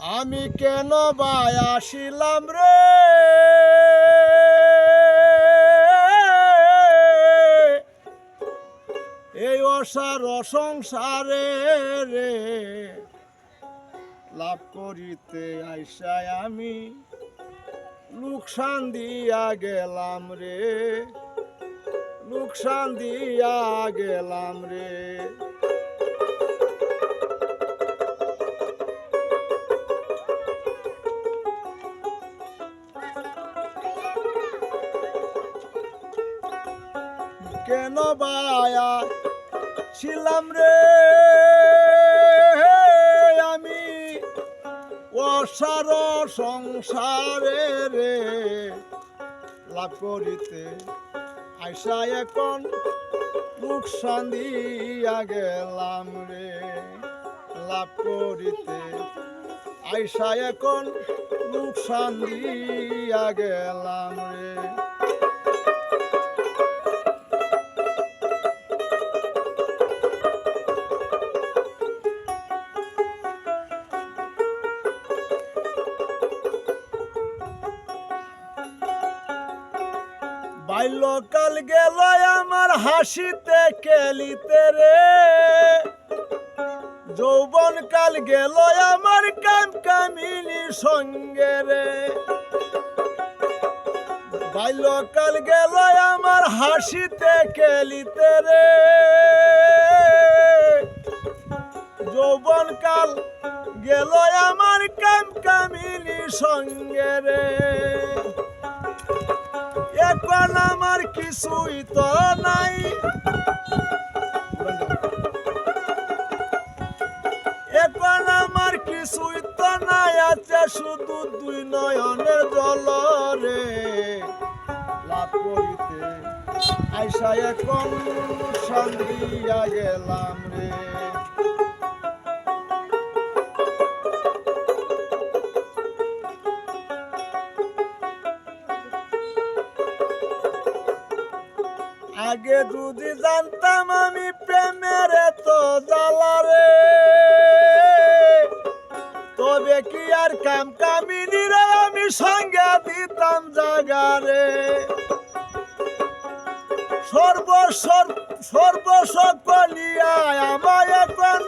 আমি কেন বাই আসিলাম রে, এই অসার সংসারে রে, লাভ করিতে আইসায় আমি লোকসান দিয়া গেলাম রে, লোকসান দিয়া গেলাম রে। কেন বায়া ছিলাম রে আমি অসার সংসারে রে, লাভ করিতে আইসা এখন লোকসান দিয়া গেলাম রে, লাভ করিতে আইসা এখন লোকসান দিয়া গেলাম রে। বাল্যকাল গেল আমার হাসিতে খেলিতে রে, যৌবন কাল গেল আমার কাম কামিনী সঙ্গে রে। বাল্যকাল গেল আমার হাসিতে খেলিতে রে, যৌবন কাল গেল আমার কাম কামিনী সঙ্গে রে। এখন আমার কিছুই তো নাই, এখন আমার কিছুই তো নাই, আছে শুধু দুই নয়নের জল রে, লাভ করিতে আইসা এখন শান্তিয়া গেলাম রে। আগে যদি জানতাম আমি প্রেমের এত জ্বালা রে, তবে কি আর কাম কামিনীরা আমি সঙ্গে দিতাম জাগারে। সর্বসকলিয়া আমায় এখন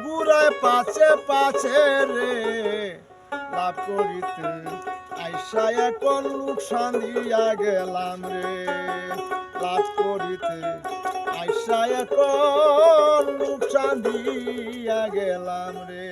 বুড়ায় পাছে পাছে রে, লাভ করিতে আইসা এখন লোকসান দিয়া গেলাম রে, লাভ করিতে আইসা এখন লোকসান দিয়া গেলাম রে।